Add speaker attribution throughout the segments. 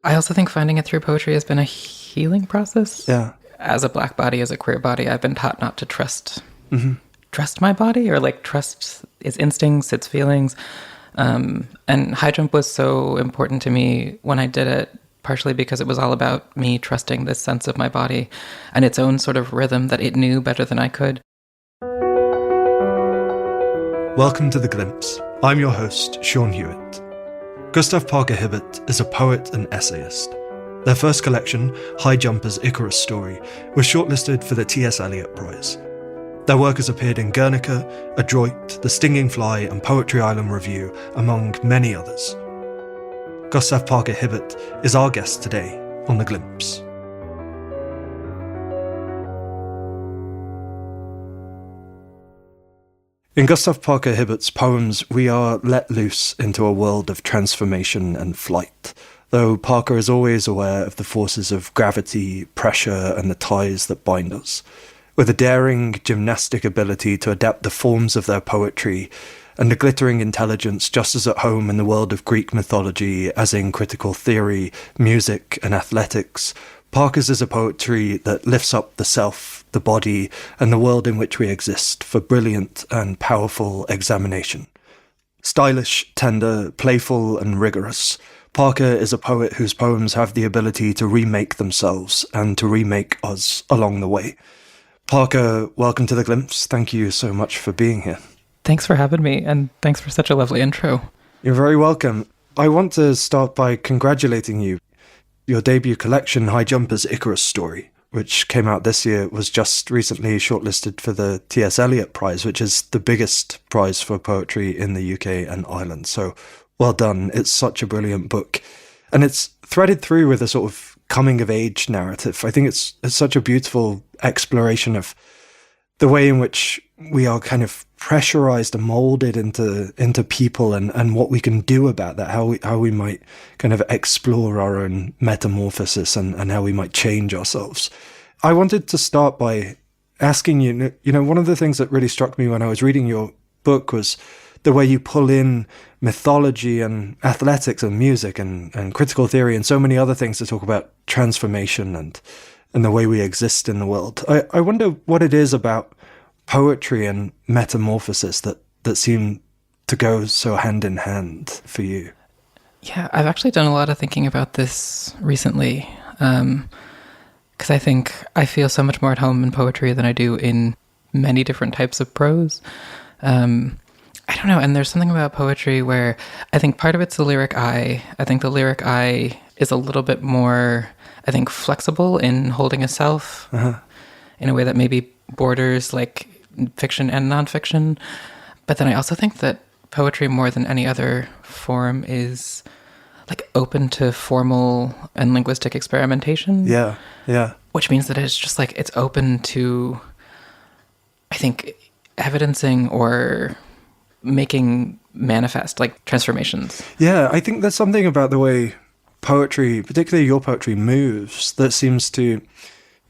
Speaker 1: I also think finding it through poetry has been a healing process.
Speaker 2: Yeah.
Speaker 1: As a Black body, as a queer body, I've been taught not to trust my body or like trust its instincts, its feelings. And high jump was so important to me when I did it, partially because it was all about me trusting this sense of my body and its own sort of rhythm that it knew better than I could.
Speaker 2: Welcome to The Glimpse. I'm your host, Seán Hewitt. Gustav Parker Hibbett is a poet and essayist. Their first collection, High Jumper's Icarus Story, was shortlisted for the T.S. Eliot Prize. Their work has appeared in Guernica, Adroit, The Stinging Fly and Poetry Island Review, among many others. Gustav Parker Hibbett is our guest today on The Glimpse. In Gustav Parker Hibbett's poems, we are let loose into a world of transformation and flight, though Parker is always aware of the forces of gravity, pressure, and the ties that bind us. With a daring, gymnastic ability to adapt the forms of their poetry, and a glittering intelligence just as at home in the world of Greek mythology as in critical theory, music, and athletics, Parker's is a poetry that lifts up the self, the body, and the world in which we exist for brilliant and powerful examination. Stylish, tender, playful, and rigorous, Parker is a poet whose poems have the ability to remake themselves and to remake us along the way. Parker, welcome to The Glimpse. Thank you so much for being here.
Speaker 1: Thanks for having me, and thanks for such a lovely intro.
Speaker 2: You're very welcome. I want to start by congratulating you. Your debut collection, High Jumper's Icarus Story, which came out this year, was just recently shortlisted for the T.S. Eliot Prize, which is the biggest prize for poetry in the UK and Ireland. So well done. It's such a brilliant book. And it's threaded through with a sort of coming-of-age narrative. I think it's such a beautiful exploration of the way in which we are kind of pressurized and molded into people and what we can do about that, how we might kind of explore our own metamorphosis and how we might change ourselves. I wanted to start by asking you, one of the things that really struck me when I was reading your book was the way you pull in mythology and athletics and music and critical theory and so many other things to talk about transformation and the way we exist in the world. I wonder what it is about poetry and metamorphosis that seem to go so hand in hand for you.
Speaker 1: Yeah, I've actually done a lot of thinking about this recently, because I think I feel so much more at home in poetry than I do in many different types of prose. I don't know, and there's something about poetry where I think part of it's the lyric eye. I think the lyric eye is a little bit more, I think, flexible in holding a self in a way that maybe borders like fiction and nonfiction. But then I also think that poetry, more than any other form, is like open to formal and linguistic experimentation.
Speaker 2: Yeah.
Speaker 1: Which means that it's just like it's open to, I think, evidencing or making manifest like transformations.
Speaker 2: Yeah, I think there's something about the way poetry, particularly your poetry, moves that seems to,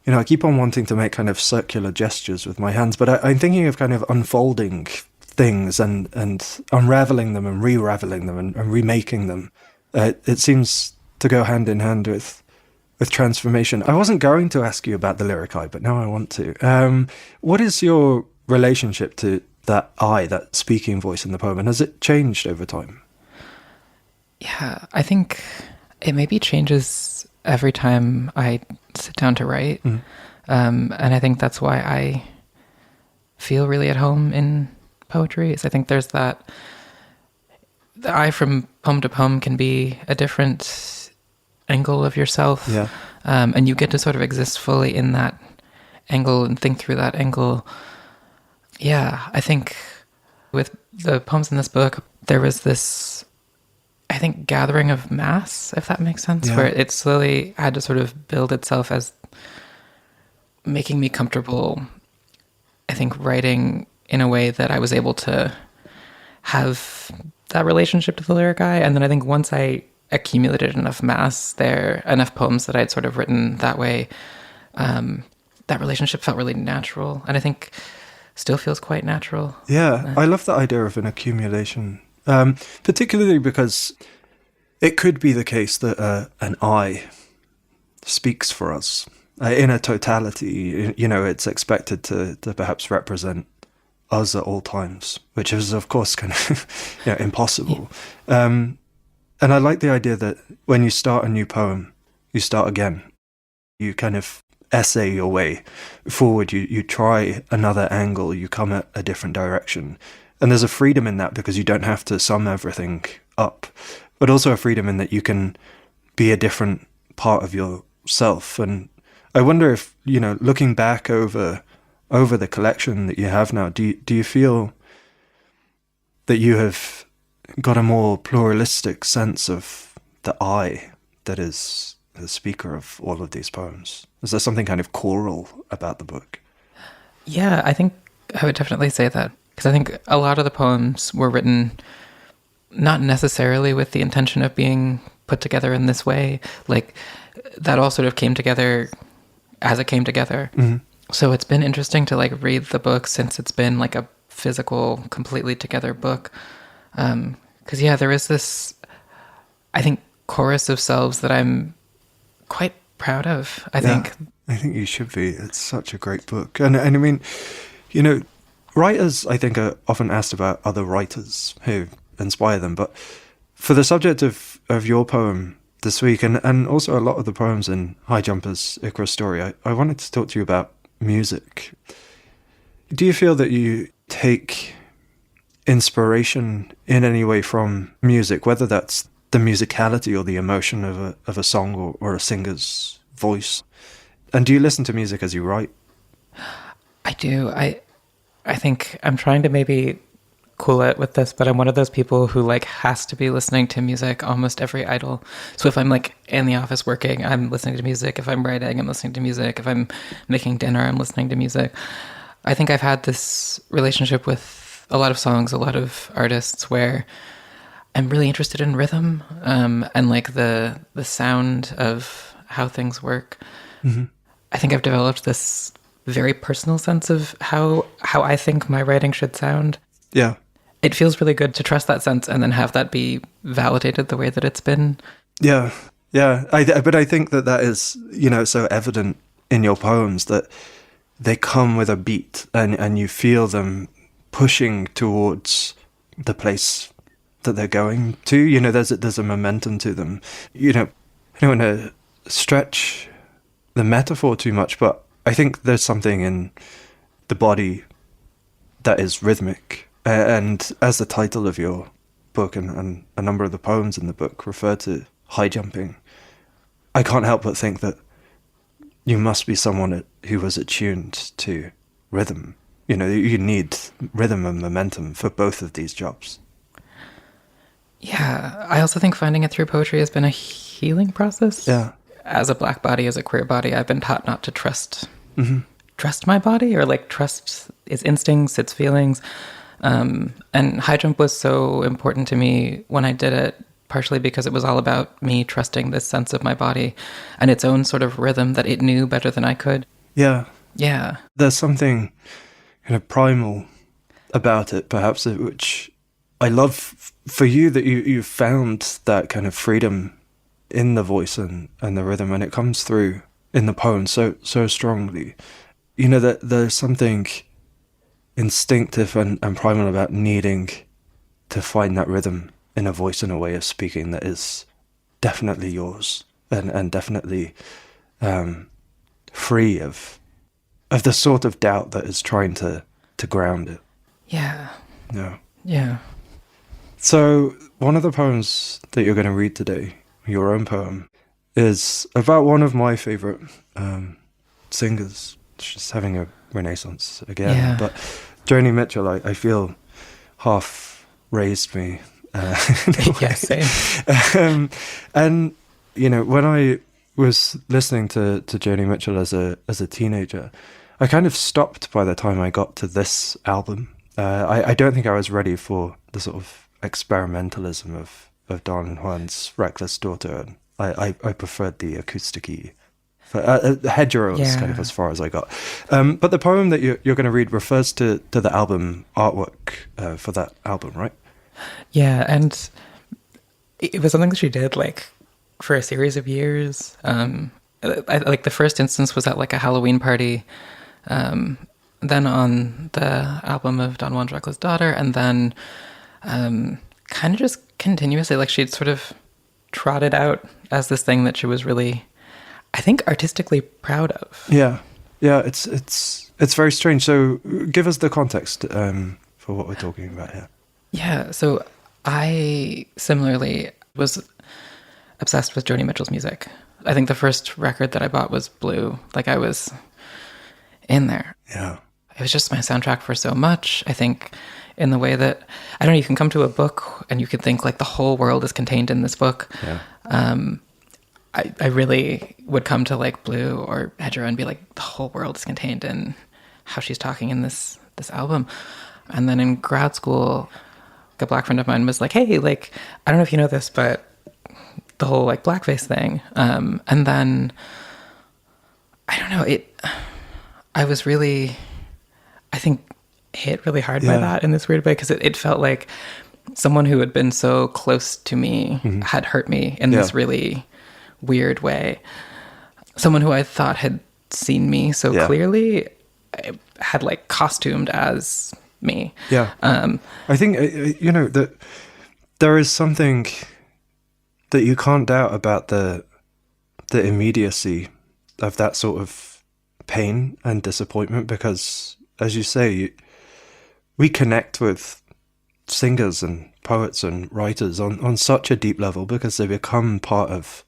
Speaker 2: I keep on wanting to make kind of circular gestures with my hands, but I'm thinking of kind of unfolding things and unraveling them and re-raveling them and remaking them. It seems to go hand in hand with transformation. I wasn't going to ask you about the lyric eye, but now I want to. What is your relationship to that eye, that speaking voice in the poem, and has it changed over time?
Speaker 1: Yeah, I think it maybe changes every time I sit down to write. And I think that's why I feel really at home in poetry. Is I think there's that, the eye from poem to poem can be a different angle of yourself.
Speaker 2: Yeah.
Speaker 1: And you get to sort of exist fully in that angle and think through that angle. Yeah, I think with the poems in this book, there was this, I think, gathering of mass, if that makes sense, where it slowly had to sort of build itself as making me comfortable, I think, writing in a way that I was able to have that relationship to the lyric eye. And then I think once I accumulated enough mass there, enough poems that I'd sort of written that way, that relationship felt really natural. And I think still feels quite natural.
Speaker 2: Yeah, I love the idea of an accumulation, particularly because it could be the case that an I speaks for us in a totality. You know, it's expected to perhaps represent us at all times, which is, of course, kind of impossible. And I like the idea that when you start a new poem, you start again. You kind of essay your way forward. You try another angle. You come at a different direction. And there's a freedom in that because you don't have to sum everything up, but also a freedom in that you can be a different part of yourself. And I wonder if, looking back over the collection that you have now, do you feel that you have got a more pluralistic sense of the I that is the speaker of all of these poems? Is there something kind of choral about the book?
Speaker 1: Yeah, I think I would definitely say that, because I think a lot of the poems were written not necessarily with the intention of being put together in this way. Like, that all sort of came together as it came together. Mm-hmm. So it's been interesting to read the book since it's been a physical, completely together book. Because there is this, I think, chorus of Selves that I'm quite proud of, I think.
Speaker 2: I think you should be. It's such a great book. And I mean, writers, I think, are often asked about other writers who inspire them. But for the subject of your poem this week, and also a lot of the poems in High Jumper's Icarus story, I wanted to talk to you about music. Do you feel that you take inspiration in any way from music, whether that's the musicality or the emotion of a song or a singer's voice? And do you listen to music as you write?
Speaker 1: I do. I think I'm trying to maybe cool it with this, but I'm one of those people who has to be listening to music almost every idle. So if I'm in the office working, I'm listening to music. If I'm writing, I'm listening to music. If I'm making dinner, I'm listening to music. I think I've had this relationship with a lot of songs, a lot of artists, where I'm really interested in rhythm, and the sound of how things work. Mm-hmm. I think I've developed this very personal sense of how I think my writing should sound.
Speaker 2: Yeah.
Speaker 1: It feels really good to trust that sense and then have that be validated the way that it's been.
Speaker 2: Yeah. But I think that is, so evident in your poems that they come with a beat and you feel them pushing towards the place that they're going to. There's a momentum to them. I don't want to stretch the metaphor too much, but I think there's something in the body that is rhythmic. And as the title of your book and a number of the poems in the book refer to high jumping, I can't help but think that you must be someone who was attuned to rhythm. You need rhythm and momentum for both of these jobs.
Speaker 1: Yeah, I also think finding it through poetry has been a healing process.
Speaker 2: Yeah. As
Speaker 1: a Black body, as a queer body, I've been taught not to trust my body or trust its instincts, its feelings. And high jump was so important to me when I did it, partially because it was all about me trusting this sense of my body and its own sort of rhythm that it knew better than I could.
Speaker 2: Yeah.
Speaker 1: Yeah.
Speaker 2: There's something kind of primal about it, perhaps, which I love for you, that you found that kind of freedom in the voice and the rhythm, and it comes through in the poem so strongly. That there's something instinctive and primal about needing to find that rhythm in a voice and a way of speaking that is definitely yours and definitely free of the sort of doubt that is trying to ground it.
Speaker 1: Yeah.
Speaker 2: No.
Speaker 1: Yeah.
Speaker 2: So one of the poems that you're going to read today, your own poem, is about one of my favorite singers. She's having a renaissance again.
Speaker 1: Yeah.
Speaker 2: But Joni Mitchell, I feel, half raised me.
Speaker 1: Yeah, same.
Speaker 2: And when I was listening to Joni Mitchell as a teenager, I kind of stopped by the time I got to this album. I don't think I was ready for the sort of experimentalism of Don Juan's Reckless Daughter. I preferred the acoustic-y. Hedgerow is kind of as far as I got. But the poem that you're going to read refers to the album artwork for that album, right?
Speaker 1: Yeah, and it was something that she did like for a series of years. Like the first instance was at like a Halloween party, then on the album of Don Juan Dracula's Daughter, and then kind of just continuously, like she'd sort of trotted out as this thing that she was really, I think, artistically proud of.
Speaker 2: Yeah, it's very strange. So give us the context for what we're talking about here.
Speaker 1: Yeah, so I similarly was obsessed with Joni Mitchell's music. I think the first record that I bought was Blue. Like I was in there.
Speaker 2: Yeah.
Speaker 1: It was just my soundtrack for so much. I think in the way that, I don't know, you can come to a book and you can think like the whole world is contained in this book.
Speaker 2: Yeah.
Speaker 1: I really would come to like Blue or Hedgerow and be like, the whole world is contained in how she's talking in this album. And then in grad school, a black friend of mine was like, hey, like, I don't know if you know this, but the whole like blackface thing. And then, I don't know, I was really, I think, hit really hard by that in this weird way, because it felt like someone who had been so close to me had hurt me in this really weird way. Someone who I thought had seen me so clearly had like costumed as me. Yeah.
Speaker 2: I think, that there is something that you can't doubt about the immediacy of that sort of pain and disappointment, because, as you say, we connect with singers and poets and writers on such a deep level because they become part of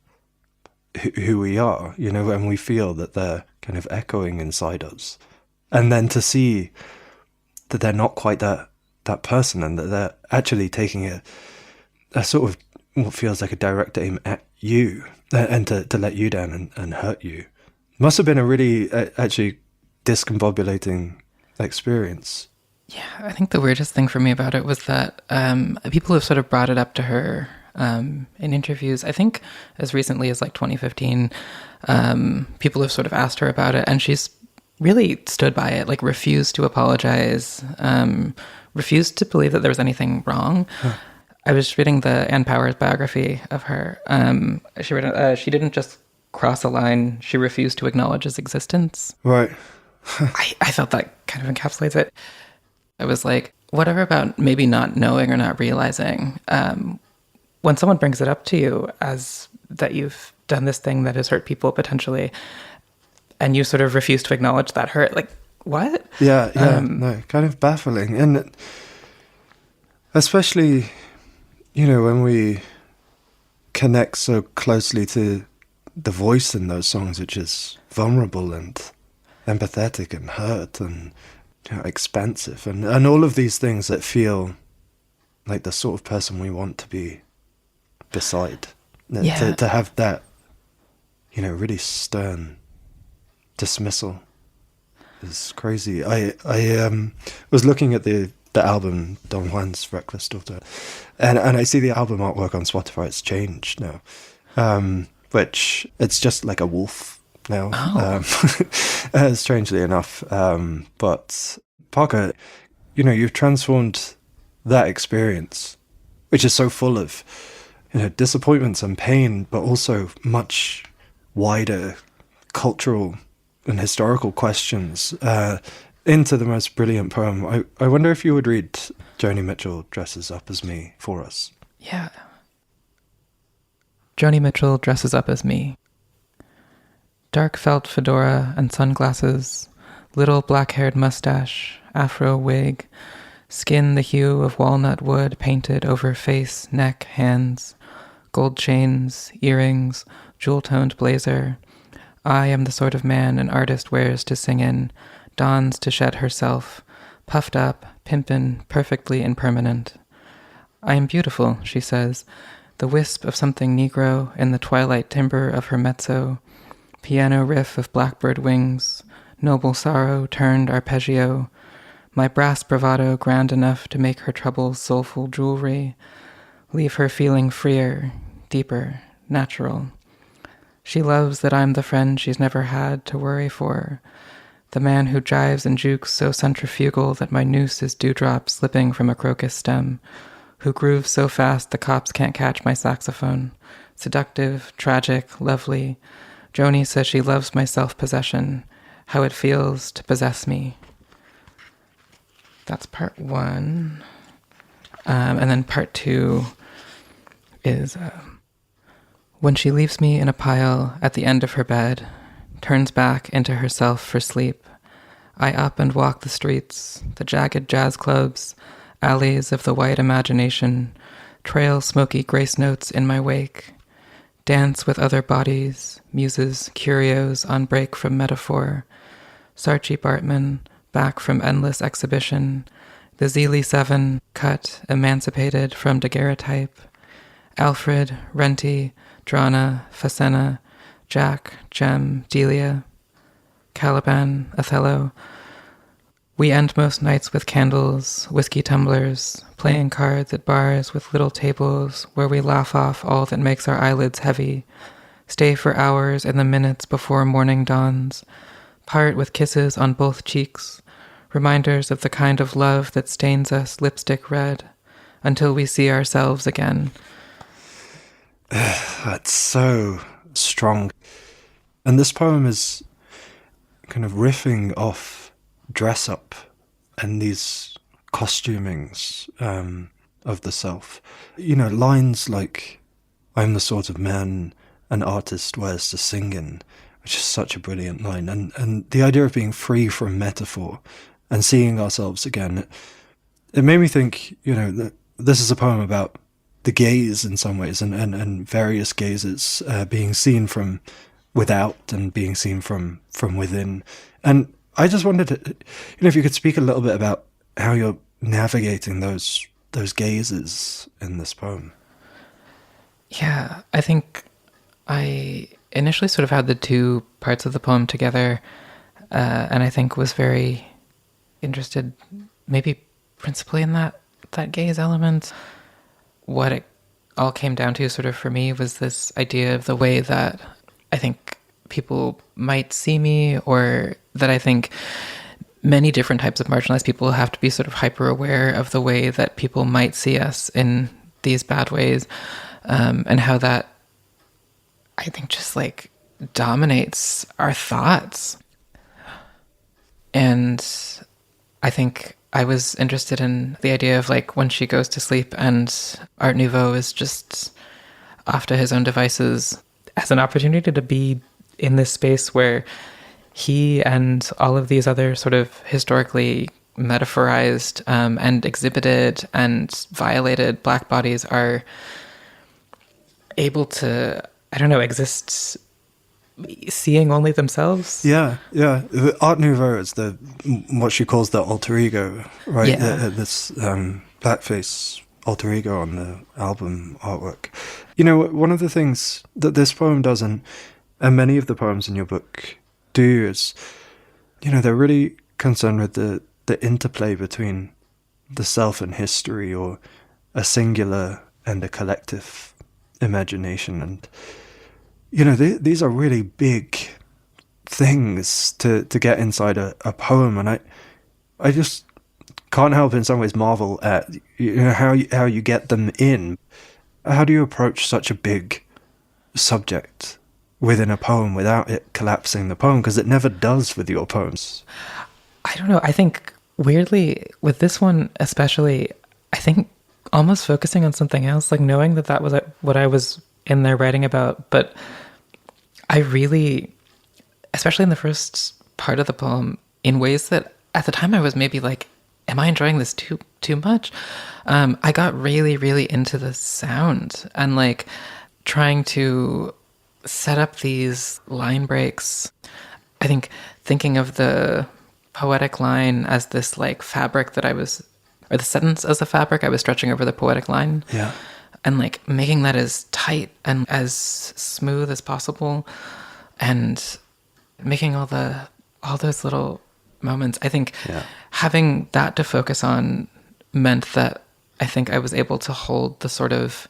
Speaker 2: who we are, and we feel that they're kind of echoing inside us. And then to see that they're not quite that person, and that they're actually taking a sort of what feels like a direct aim at you, and to let you down and hurt you, must have been a really actually discombobulating experience.
Speaker 1: Yeah, I think the weirdest thing for me about it was that people have sort of brought it up to her in interviews. I think as recently as like 2015, people have sort of asked her about it, and she's really stood by it, like refused to apologize, refused to believe that there was anything wrong. Huh. I was reading the Ann Powers biography of her. She wrote, she didn't just cross a line, she refused to acknowledge his existence.
Speaker 2: Right.
Speaker 1: I felt that kind of encapsulates it. I was like, whatever about maybe not knowing or not realizing, when someone brings it up to you as that you've done this thing that has hurt people potentially, and you sort of refuse to acknowledge that hurt, like, what?
Speaker 2: Yeah, no, kind of baffling. And especially, when we connect so closely to the voice in those songs, which is vulnerable and empathetic and hurt and expansive, and all of these things that feel like the sort of person we want to be beside. To have that, really stern dismissal is crazy. I was looking at the album Don Juan's Reckless Daughter, and I see the album artwork on Spotify. It's changed now, which it's just like a wolf now. Strangely enough, but Parker, you've transformed that experience, which is so full of disappointments and pain, but also much wider cultural and historical questions, into the most brilliant poem. I wonder if you would read Joni Mitchell Dresses Up as Me for us.
Speaker 1: Yeah. Joni Mitchell dresses up as me. Dark felt fedora and sunglasses, little black-haired mustache, afro wig, skin the hue of walnut wood painted over face, neck, hands, gold chains, earrings, jewel-toned blazer. I am the sort of man an artist wears to sing in, dons to shed herself, puffed up, pimpin', perfectly impermanent. I am beautiful, she says, the wisp of something Negro in the twilight timbre of her mezzo, piano riff of blackbird wings, noble sorrow turned arpeggio, my brass bravado grand enough to make her troubles soulful jewelry, leave her feeling freer, deeper, natural. She loves that I'm the friend she's never had to worry for, the man who jives and jukes so centrifugal that my noose is dewdrop slipping from a crocus stem, who grooves so fast the cops can't catch my saxophone. Seductive, tragic, lovely. Joni says she loves my self-possession, how it feels to possess me. That's part one. And then part two is when she leaves me in a pile at the end of her bed, turns back into herself for sleep. I up and walk the streets, the jagged jazz clubs, alleys of the white imagination, trail smoky grace notes in my wake, dance with other bodies, muses, curios on break from metaphor, Saartjie Baartman, back from endless exhibition, the Zeely Seven, cut, emancipated from daguerreotype, Alfred, Renty, Drana, Facena, Jack, Jem, Delia, Caliban, Othello. We end most nights with candles, whiskey tumblers, playing cards at bars with little tables where we laugh off all that makes our eyelids heavy, stay for hours in the minutes before morning dawns, part with kisses on both cheeks, reminders of the kind of love that stains us lipstick red, until we see ourselves again.
Speaker 2: That's so strong. And this poem is kind of riffing off dress up and these costumings of the self. You know, lines like, I'm the sort of man an artist wears to sing in, which is such a brilliant line. And the idea of being free from metaphor and seeing ourselves again, it made me think, you know, that this is a poem about the gaze in some ways and various gazes being seen from without and being seen from within. And I just wondered, you know, if you could speak a little bit about how you're navigating those gazes in this poem.
Speaker 1: Yeah, I think I initially sort of had the two parts of the poem together, and I think was very interested maybe principally in that gaze element. What it all came down to sort of for me was this idea of the way that I think people might see me, or that I think many different types of marginalized people have to be sort of hyper aware of the way that people might see us in these bad ways, and how that I think just like dominates our thoughts. And I think I was interested in the idea of like when she goes to sleep and Art Nouveau is just off to his own devices, as an opportunity to be in this space where he and all of these other sort of historically metaphorized and exhibited and violated Black bodies are able to, I don't know, exist seeing only themselves.
Speaker 2: Yeah. Art Nouveau is what she calls the alter ego, right?
Speaker 1: Yeah.
Speaker 2: This blackface alter ego on the album artwork. You know, one of the things that this poem does, and many of the poems in your book do, is, you know, they're really concerned with the interplay between the self and history, or a singular and a collective imagination. And, you know, these are really big things to get inside a poem. And I just can't help in some ways marvel at, you know, how you get them in. How do you approach such a big subject within a poem without it collapsing the poem? Because it never does with your poems.
Speaker 1: I don't know. I think weirdly with this one especially, I think almost focusing on something else, like knowing that was what I was in there writing about. But I really, especially in the first part of the poem, in ways that at the time I was maybe like, am I enjoying this too much? I got really, really into the sound and like trying to set up these line breaks. I think thinking of the poetic line as this like fabric that or the sentence as a fabric I was stretching over the poetic line.
Speaker 2: Yeah.
Speaker 1: And like making that as tight and as smooth as possible, and making all those little moments. I think having that to focus on meant that I think I was able to hold the sort of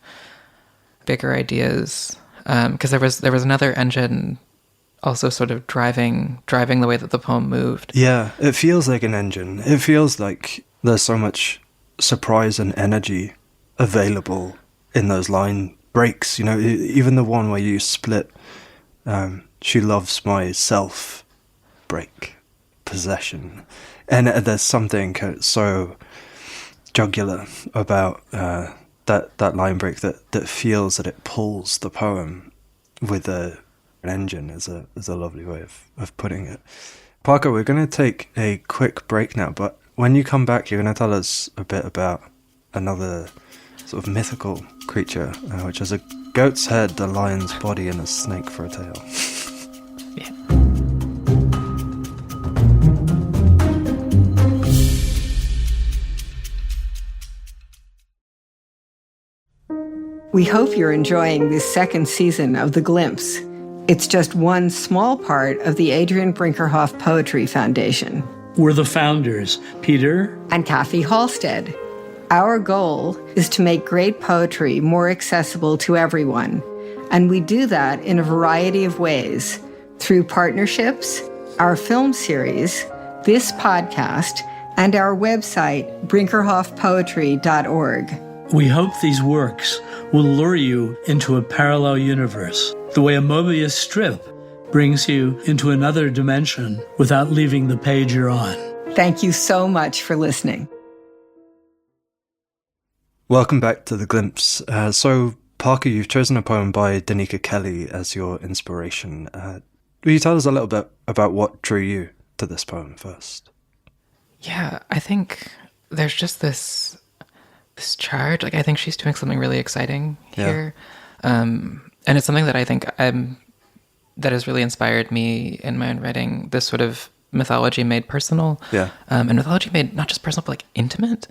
Speaker 1: bigger ideas, because there was another engine also sort of driving the way that the poem moved.
Speaker 2: Yeah, it feels like an engine. It feels like there's so much surprise and energy available in those line breaks. You know, even the one where you split, she loves my self break, possession. And there's something so jugular about that line break that feels that it pulls the poem with an engine is a lovely way of putting it. Parker, we're going to take a quick break now, but when you come back, you're going to tell us a bit about another sort of mythical creature, which has a goat's head, a lion's body, and a snake for a tail.
Speaker 1: Yeah.
Speaker 3: We hope you're enjoying this second season of The Glimpse. It's just one small part of the Adrian Brinkerhoff Poetry Foundation.
Speaker 4: We're the founders, Peter
Speaker 3: and Kathy Halstead. Our goal is to make great poetry more accessible to everyone, and we do that in a variety of ways, through partnerships, our film series, this podcast, and our website, brinkerhoffpoetry.org.
Speaker 4: We hope these works will lure you into a parallel universe, the way a Mobius strip brings you into another dimension without leaving the page you're on.
Speaker 3: Thank you so much for listening.
Speaker 2: Welcome back to The Glimpse. So, Parker, you've chosen a poem by Donika Kelly as your inspiration. Will you tell us a little bit about what drew you to this poem first?
Speaker 1: Yeah, I think there's just this charge. Like, I think she's doing something really exciting here. And it's something that I think that has really inspired me in my own writing, this sort of mythology made personal.
Speaker 2: Yeah.
Speaker 1: And mythology made not just personal, but like intimate,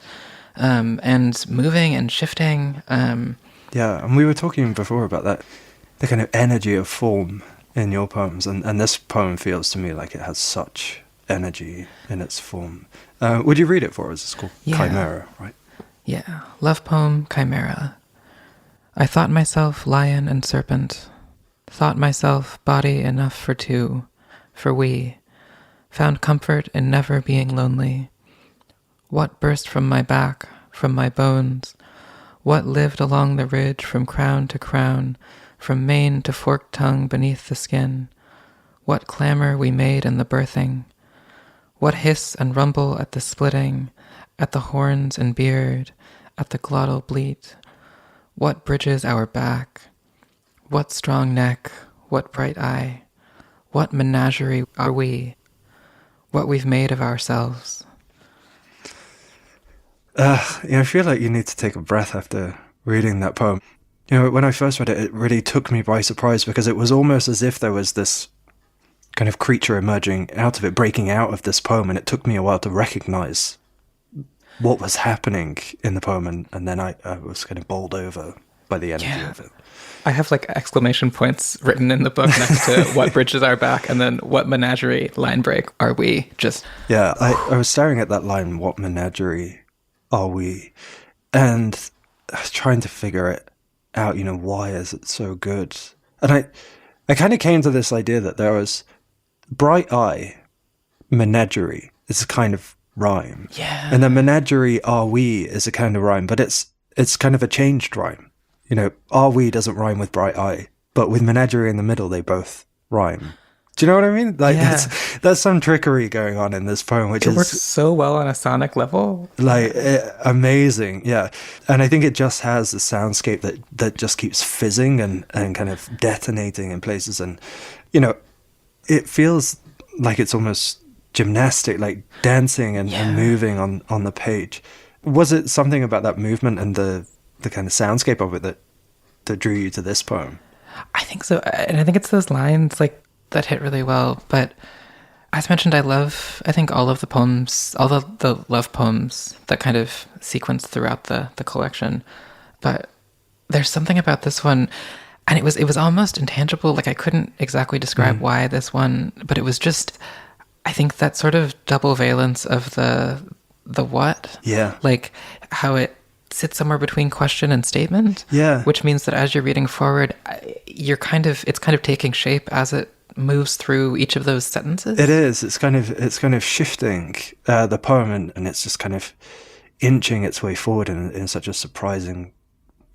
Speaker 1: and moving and shifting.
Speaker 2: Yeah, and we were talking before about that, the kind of energy of form in your poems. And this poem feels to me like it has such energy in its form. Would you read it for us? It's called Chimera, right?
Speaker 1: Yeah. Love poem, Chimera. I thought myself lion and serpent, thought myself body enough for two, for we, found comfort in never being lonely. What burst from my back, from my bones, what lived along the ridge from crown to crown, from mane to forked tongue beneath the skin, what clamor we made in the birthing, what hiss and rumble at the splitting, at the horns and beard, at the glottal bleat, what bridges our back, what strong neck, what bright eye, what menagerie are we, what we've made of ourselves.
Speaker 2: I feel like you need to take a breath after reading that poem. You know, when I first read it, it really took me by surprise because it was almost as if there was this kind of creature emerging out of it, breaking out of this poem, and it took me a while to recognize what was happening in the poem, and then I was kind of bowled over by the energy of it.
Speaker 1: I have like exclamation points written in the book next to what bridges our back, and then what menagerie line break are we? Just
Speaker 2: I was staring at that line, what menagerie are we? And I was trying to figure it out, you know, why is it so good? And I kind of came to this idea that there was bright eye, menagerie is a kind of rhyme.
Speaker 1: Yeah.
Speaker 2: And then menagerie are we is a kind of rhyme, but it's kind of a changed rhyme. You know, are we doesn't rhyme with bright eye, but with menagerie in the middle, they both rhyme. Do you know what I mean? Like, there's some trickery going on in this poem, which
Speaker 1: works so well on a sonic level.
Speaker 2: Like, amazing, yeah. And I think it just has a soundscape that just keeps fizzing and kind of detonating in places. And, you know, it feels like it's almost gymnastic, like dancing and moving on the page. Was it something about that movement and the kind of soundscape of it that drew you to this poem?
Speaker 1: I think so. And I think it's those lines, like, that hit really well. But as mentioned, I think all of the poems, all the love poems that kind of sequence throughout the collection. But there's something about this one, and it was almost intangible. Like, I couldn't exactly describe why this one, but it was just, I think that sort of double valence of the what.
Speaker 2: Yeah.
Speaker 1: Like how it sits somewhere between question and statement.
Speaker 2: Yeah.
Speaker 1: Which means that as you're reading forward, it's kind of taking shape as it moves through each of those sentences.
Speaker 2: It is. It's kind of shifting the poem, and it's just kind of inching its way forward in such a surprising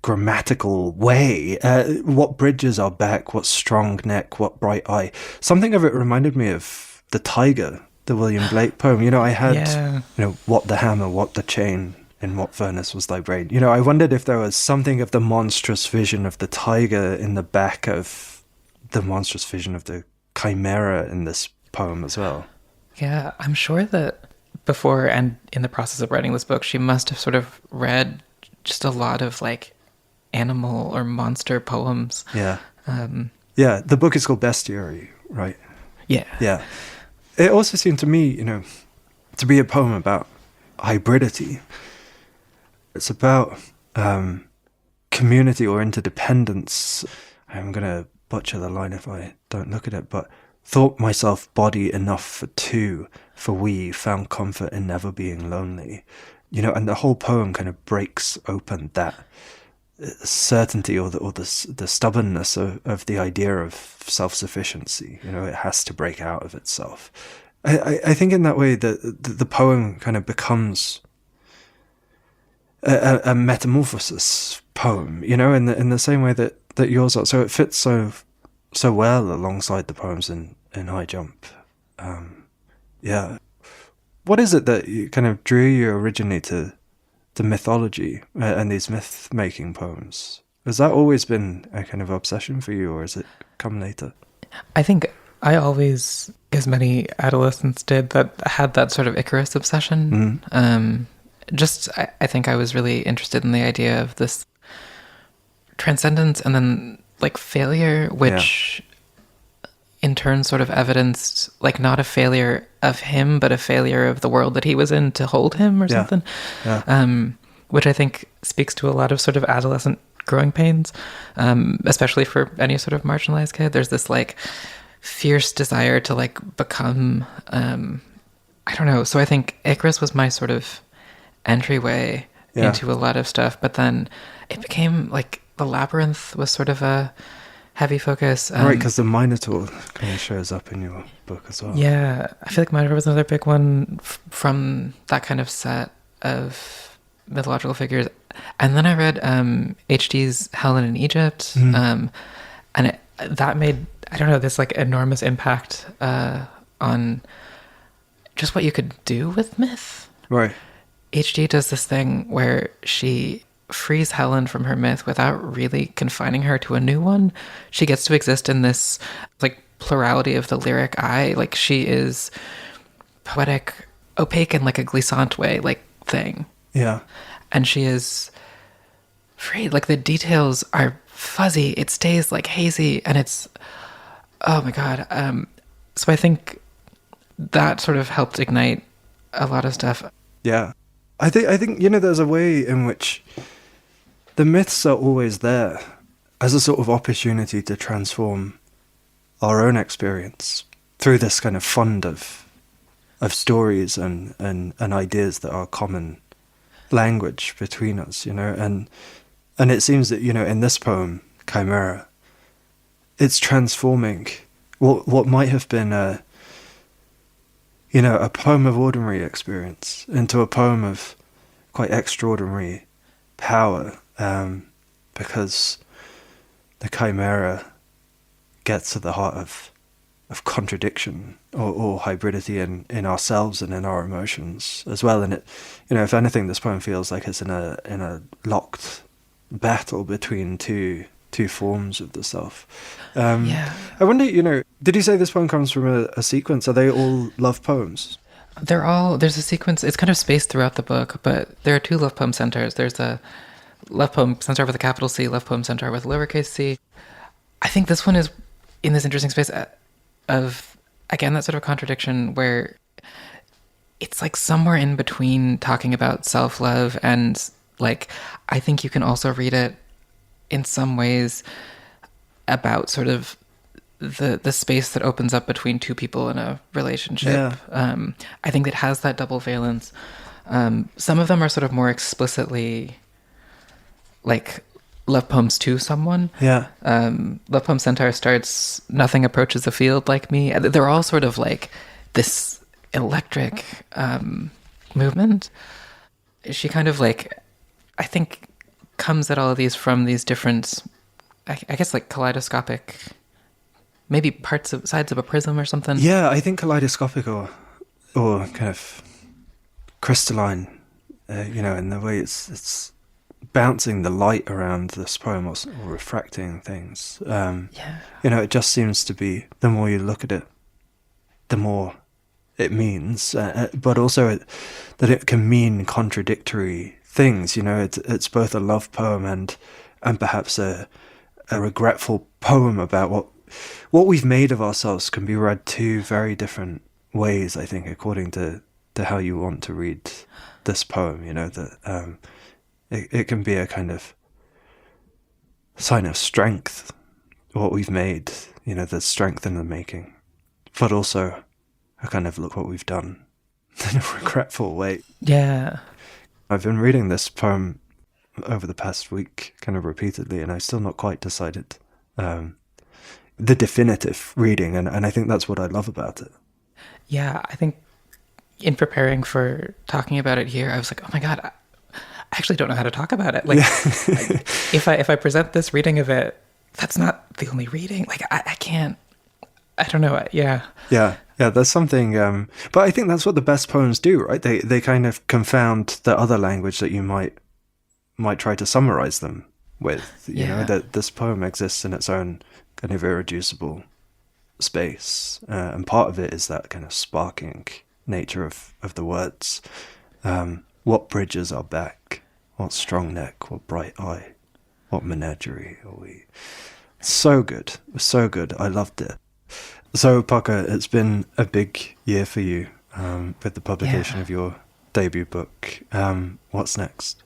Speaker 2: grammatical way. What bridges our back, what strong neck, what bright eye. Something of it reminded me of The Tiger, the William Blake poem. I had, what the hammer, what the chain, in what furnace was thy brain? I wondered if there was something of the monstrous vision of the tiger in the back of the monstrous vision of the chimera in this poem as well.
Speaker 1: Yeah, I'm sure that before and in the process of writing this book, she must have sort of read just a lot of like animal or monster poems.
Speaker 2: Yeah. Yeah, the book is called Bestiary, right?
Speaker 1: Yeah.
Speaker 2: Yeah. It also seemed to me, to be a poem about hybridity. It's about community or interdependence. I'm going to butcher the line if I don't look at it, but thought myself body enough for two, for we found comfort in never being lonely. And the whole poem kind of breaks open that certainty or the stubbornness of the idea of self-sufficiency. It has to break out of itself. I think in that way the poem kind of becomes a metamorphosis poem, in the same way that yours are. So it fits so well alongside the poems in High Jump. Yeah. What is it that kind of drew you originally to mythology and these myth-making poems? Has that always been a kind of obsession for you, or has it come later?
Speaker 1: I think I always, as many adolescents did, that had that sort of Icarus obsession. I think I was really interested in the idea of this transcendence and then like failure, which in turn sort of evidenced like not a failure of him, but a failure of the world that he was in to hold him or something. Which I think speaks to a lot of sort of adolescent growing pains, especially for any sort of marginalized kid. There's this like fierce desire to like become, I don't know. So I think Icarus was my sort of entryway into a lot of stuff, but then it became like the Labyrinth was sort of a heavy focus.
Speaker 2: Right, because the Minotaur kind of shows up in your book as well.
Speaker 1: Yeah, I feel like Minotaur was another big one from that kind of set of mythological figures. And then I read H.D.'s Helen in Egypt, and that made, I don't know, this like enormous impact on just what you could do with myth.
Speaker 2: Right.
Speaker 1: H.D. does this thing where she frees Helen from her myth without really confining her to a new one. She gets to exist in this like plurality of the lyric eye. Like she is poetic, opaque in like a glissant way, like thing.
Speaker 2: Yeah.
Speaker 1: And she is free. Like the details are fuzzy. It stays like hazy, and it's, oh my God. So I think that sort of helped ignite a lot of stuff.
Speaker 2: Yeah. I think there's a way in which the myths are always there as a sort of opportunity to transform our own experience through this kind of fund of stories and ideas that are common language between us, and it seems that, in this poem, Chimera, it's transforming what might have been a poem of ordinary experience into a poem of quite extraordinary power, because the Chimera gets to the heart of contradiction or hybridity in ourselves and in our emotions as well. And it, if anything, this poem feels like it's in a locked battle between two forms of the self. I wonder, did you say this poem comes from a sequence? Are they all love poems?
Speaker 1: There's a sequence, it's kind of spaced throughout the book, but there are two love poem centers. There's a love poem center with a capital C, love poem center with a lowercase c. I think this one is in this interesting space of, again, that sort of contradiction where it's like somewhere in between talking about self-love and like, I think you can also read it in some ways about sort of the space that opens up between two people in a relationship. I think it has that double valence. Some of them are sort of more explicitly like love poems to someone. Love poem centaur starts, nothing approaches a field like me. They're all sort of like this electric movement. she kind of like, I think, comes at all of these from these different, I guess, like kaleidoscopic, maybe sides of a prism or something.
Speaker 2: Yeah, I think kaleidoscopic or kind of crystalline, in the way it's bouncing the light around this poem or refracting things. It just seems to be, the more you look at it, the more it means, but also that it can mean contradictory things. It's both a love poem and perhaps a regretful poem about what we've made of ourselves can be read two very different ways, I think, according to how you want to read this poem. That it can be a kind of sign of strength, what we've made, the strength in the making, but also a kind of look what we've done in a regretful way.
Speaker 1: Yeah.
Speaker 2: I've been reading this poem over the past week kind of repeatedly, and I've still not quite decided the definitive reading, and I think that's what I love about it.
Speaker 1: Yeah, I think in preparing for talking about it here, I was like, oh my God, I actually don't know how to talk about it. Like, if I present this reading of it, that's not the only reading. Like, I can't, I don't know. Yeah. Yeah, there's something, but I think that's what the best poems do, right? They kind of confound the other language that you might try to summarize them with. You know, that this poem exists in its own kind of irreducible space, and part of it is that kind of sparking nature of the words. What bridges our back? What strong neck? What bright eye? What menagerie are we? So good, so good. I loved it. So, Parker, it's been a big year for you with the publication of your debut book. What's next?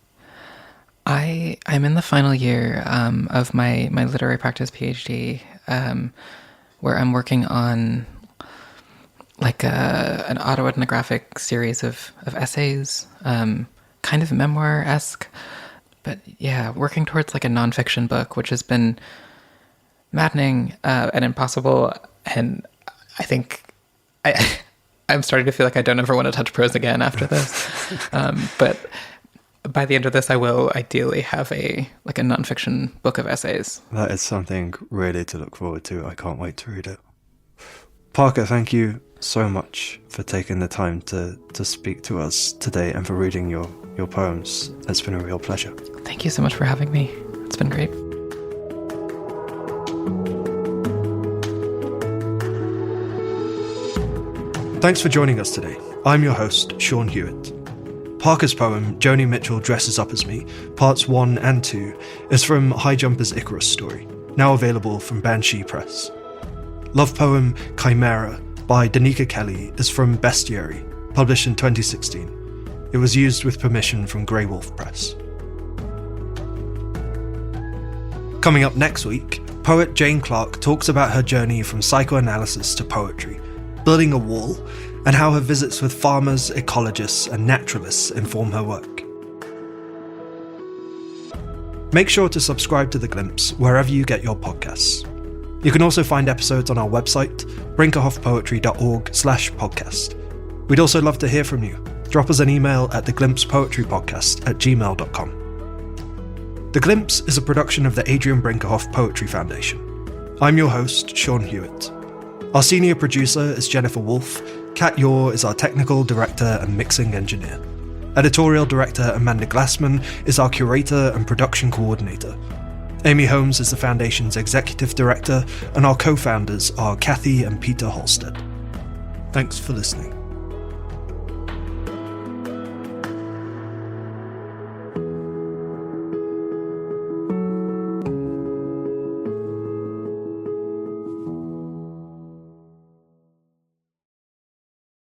Speaker 1: I'm in the final year of my literary practice PhD, where I'm working on like an autoethnographic series of essays, kind of memoir-esque, but working towards like a nonfiction book, which has been maddening and impossible. And I think I'm starting to feel like I don't ever want to touch prose again after this. But by the end of this, I will ideally have a nonfiction book of essays.
Speaker 2: That is something really to look forward to. I can't wait to read it. Parker, thank you so much for taking the time to speak to us today and for reading your poems. It's been a real pleasure.
Speaker 1: Thank you so much for having me. It's been great.
Speaker 2: Thanks for joining us today. I'm your host, Seán Hewitt. Parker's poem, Joni Mitchell Dresses Up As Me, parts 1 and 2, is from High Jumper's Icarus story, now available from Banshee Press. Love poem, Chimera, by Donika Kelly, is from Bestiary, published in 2016. It was used with permission from Grey Wolf Press. Coming up next week, poet Jane Clark talks about her journey from psychoanalysis to poetry, building a wall, and how her visits with farmers, ecologists, and naturalists inform her work. Make sure to subscribe to The Glimpse wherever you get your podcasts. You can also find episodes on our website, brinkerhoffpoetry.org/podcast. We'd also love to hear from you. Drop us an email at theglimpsepoetrypodcast@gmail.com. The Glimpse is a production of the Adrian Brinkerhoff Poetry Foundation. I'm your host, Seán Hewitt. Our senior producer is Jennifer Wolfe. Kat Yor is our technical director and mixing engineer. Editorial director Amanda Glassman is our curator and production coordinator. Amy Holmes is the Foundation's executive director, and our co-founders are Kathy and Peter Halstead. Thanks for listening.